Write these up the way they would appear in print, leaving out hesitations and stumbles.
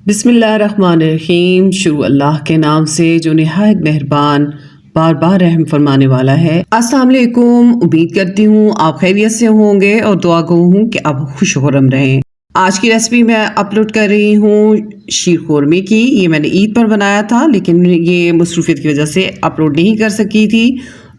बिस्मिल्लाहिर्रहमानिर्रहीम। शुरू अल्लाह के नाम से जो निहायत मेहरबान बार बार रहम फरमाने वाला है। अस्सलाम वालेकुम। उम्मीद करती हूँ आप खैरियत से होंगे और दुआ गो हूँ कि आप खुश खुर्रम रहें। आज की रेसिपी मैं अपलोड कर रही हूँ शीर खुरमे की। ये मैंने ईद पर बनाया था, लेकिन ये मसरूफियत की वजह से अपलोड नहीं कर सकी थी,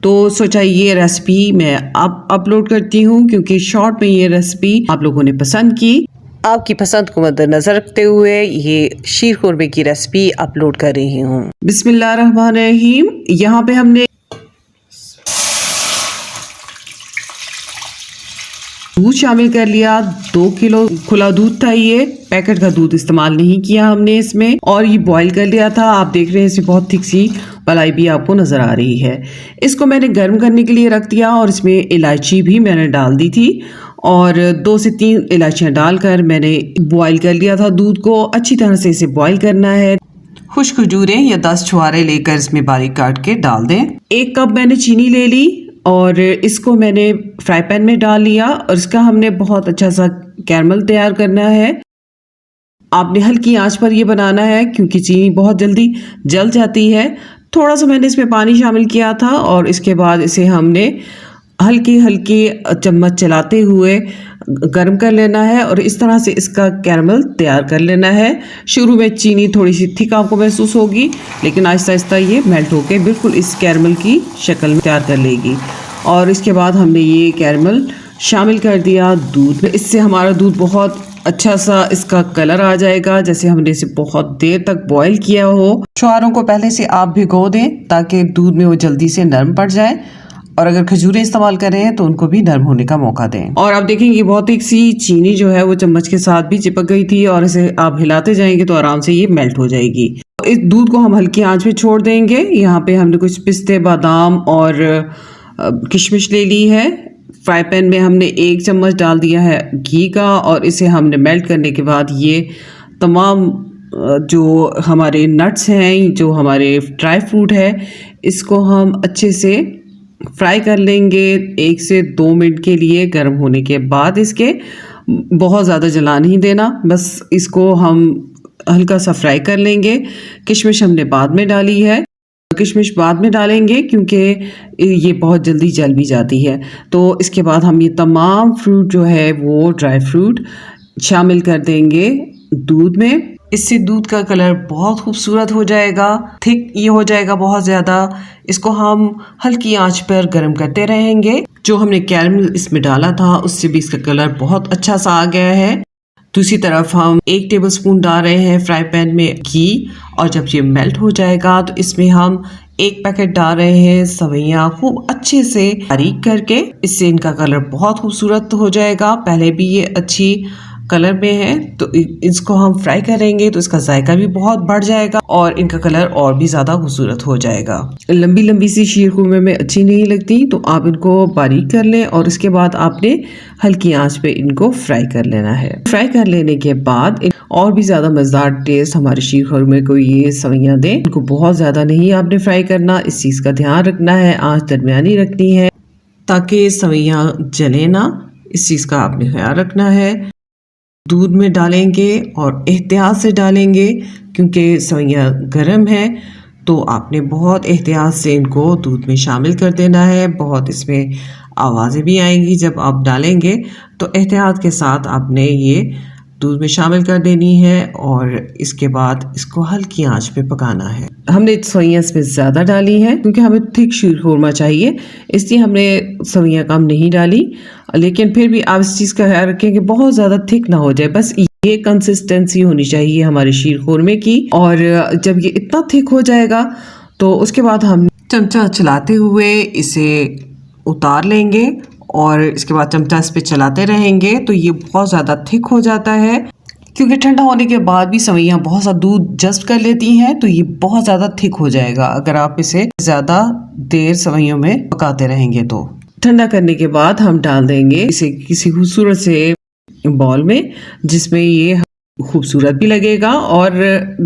तो सोचा ये रेसिपी मैं अब अपलोड करती हूँ क्योंकि शॉर्ट में ये रेसिपी आप लोगों ने पसंद की। आपकी पसंद को मद्देनजर रखते हुए ये शीर खुरमे की रेसिपी अपलोड कर रही हूँ। बिस्मिल्लाहिर्रहमानिर्रहीम। यहाँ पे हमने दूध शामिल कर लिया। 2 किलो खुला दूध था, ये पैकेट का दूध इस्तेमाल नहीं किया हमने इसमें, और ये बॉईल कर लिया था। आप देख रहे हैं इसमें बहुत थिक सी मलाई भी आपको नजर आ रही है। इसको मैंने गर्म करने के लिए रख दिया और इसमें इलायची भी मैंने डाल दी थी, और 2 से 3 इलायचियाँ डालकर मैंने बॉईल कर लिया था दूध को। अच्छी तरह से इसे बॉईल करना है। खुश्क खजूरें या 10 छुहारे लेकर इसमें बारीक काट के डाल दें। 1 कप मैंने चीनी ले ली और इसको मैंने फ्राई पैन में डाल लिया, और इसका हमने बहुत अच्छा सा कैरमल तैयार करना है। आपने हल्की आंच पर ये बनाना है क्योंकि चीनी बहुत जल्दी जल जाती है। थोड़ा सा मैंने इसमें पानी शामिल किया था और इसके बाद इसे हमने हल्की हल्की चम्मच चलाते हुए गर्म कर लेना है, और इस तरह से इसका कैरमल तैयार कर लेना है। शुरू में चीनी थोड़ी सी थिक आपको महसूस होगी, लेकिन आहिस्ता आहिस्ता ये मेल्ट होकर बिल्कुल इस कैरमल की शक्ल में तैयार कर लेगी। और इसके बाद हमने ये कैरमल शामिल कर दिया दूध में। इससे हमारा दूध बहुत अच्छा सा इसका कलर आ जाएगा, जैसे हमने इसे बहुत देर तक बॉईल किया हो। छुहारों को पहले से आप भिगो दें ताकि दूध में वो जल्दी से नरम पड़ जाए, और अगर खजूरें इस्तेमाल कर रहे हैं तो उनको भी नरम होने का मौका दें। और आप देखेंगे बहुत एक सी चीनी जो है वो चम्मच के साथ भी चिपक गई थी, और इसे आप हिलाते जाएंगे तो आराम से ये मेल्ट हो जाएगी। इस दूध को हम हल्की आंच पे छोड़ देंगे। यहाँ पे हमने कुछ पिस्ते, बादाम और किशमिश ले ली है। फ्राई पैन में हमने 1 चम्मच डाल दिया है घी का, और इसे हमने मेल्ट करने के बाद ये तमाम जो हमारे नट्स हैं, जो हमारे ड्राई फ्रूट है, इसको हम अच्छे से फ्राई कर लेंगे 1 से 2 मिनट के लिए। गर्म होने के बाद इसके बहुत ज़्यादा जला नहीं देना, बस इसको हम हल्का सा फ्राई कर लेंगे। किशमिश हमने बाद में डाली है, किशमिश बाद में डालेंगे क्योंकि ये बहुत जल्दी जल भी जाती है। तो इसके बाद हम ये तमाम फ्रूट जो है वो ड्राई फ्रूट शामिल कर देंगे दूध में। इससे दूध का कलर बहुत खूबसूरत हो जाएगा, थिक ये हो जाएगा बहुत ज़्यादा। इसको हम हल्की आंच पर गर्म करते रहेंगे। जो हमने कैरमल इसमें डाला था उससे भी इसका कलर बहुत अच्छा सा आ गया है। दूसरी तरफ हम 1 टेबलस्पून डाल रहे हैं फ्राई पैन में घी, और जब ये मेल्ट हो जाएगा तो इसमें हम 1 पैकेट डाल रहे हैं सवैयाँ खूब अच्छे से बारीक करके। इससे इनका कलर बहुत खूबसूरत हो जाएगा। पहले भी ये अच्छी कलर में है, तो इसको हम फ्राई करेंगे तो इसका जायका भी बहुत बढ़ जाएगा और इनका कलर और भी ज़्यादा खूबसूरत हो जाएगा। लंबी लंबी सी शीर खुरमे में अच्छी नहीं लगती, तो आप इनको बारीक कर लें और इसके बाद आपने हल्की आंच पे इनको फ्राई कर लेना है। फ्राई कर लेने के बाद और भी ज़्यादा मज़ेदार टेस्ट हमारे शीर खुरमे को ये सवैयाँ दें। इनको बहुत ज़्यादा नहीं आपने फ्राई करना, इस चीज़ का ध्यान रखना है। आँच दरमियानी रखनी है ताकि सवैयाँ जले ना, इस चीज़ का आपने ख्याल रखना है। दूध में डालेंगे और एहतियात से डालेंगे क्योंकि सवैयाँ गर्म है, तो आपने बहुत एहतियात से इनको दूध में शामिल कर देना है। बहुत इसमें आवाज़ें भी आएंगी जब आप डालेंगे, तो एहतियात के साथ आपने ये दूध में शामिल कर देनी है, और इसके बाद इसको हल्की आंच पे पकाना है। हमने सवैयाँ इसमें ज़्यादा डाली हैं क्योंकि हमें थिक शीर खुरमा चाहिए, इसलिए हमने सवैयाँ कम नहीं डाली। लेकिन फिर भी आप इस चीज़ का ख्याल रखें कि बहुत ज़्यादा थिक ना हो जाए, बस ये कंसिस्टेंसी होनी चाहिए हमारे शीर खुरमे की। और जब ये इतना थिक हो जाएगा तो उसके बाद हम चमचा चलाते हुए इसे उतार लेंगे, और इसके बाद चमचा इस पे चलाते रहेंगे तो ये बहुत ज़्यादा थिक हो जाता है। क्योंकि ठंडा होने के बाद भी सवैयाँ बहुत सा दूध जज़्ब कर लेती हैं, तो ये बहुत ज़्यादा थिक हो जाएगा अगर आप इसे ज़्यादा देर सवैयों में पकाते रहेंगे। तो ठंडा करने के बाद हम डाल देंगे इसे किसी खूबसूरत से बॉल में, जिसमें ये खूबसूरत भी लगेगा। और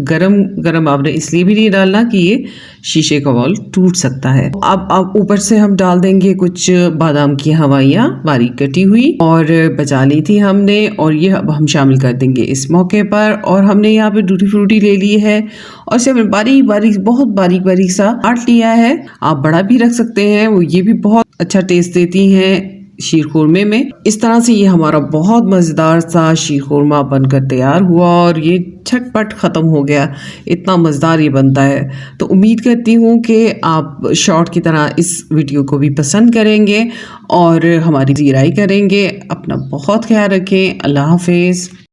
गरम गरम आपने इसलिए भी नहीं डालना कि ये शीशे का बाउल टूट सकता है। अब ऊपर से हम डाल देंगे कुछ बादाम की हवाइयाँ बारीक कटी हुई और बचा ली थी हमने, और ये अब हम शामिल कर देंगे इस मौके पर। और हमने यहाँ पे टूटी फ्रूटी ले ली है और इसे हमने बारीक बारीक बहुत बारीक बारीक सा काट लिया है। आप बड़ा भी रख सकते हैं, वो ये भी बहुत अच्छा टेस्ट देती हैं शीर खुरमे में। इस तरह से ये हमारा बहुत मज़ेदार सा शीर खुरमा बनकर तैयार हुआ और ये झटपट ख़त्म हो गया। इतना मज़ेदार ये बनता है। तो उम्मीद करती हूँ कि आप शॉर्ट की तरह इस वीडियो को भी पसंद करेंगे और हमारी ज़िराई करेंगे। अपना बहुत ख्याल रखें। अल्लाह हाफिज़।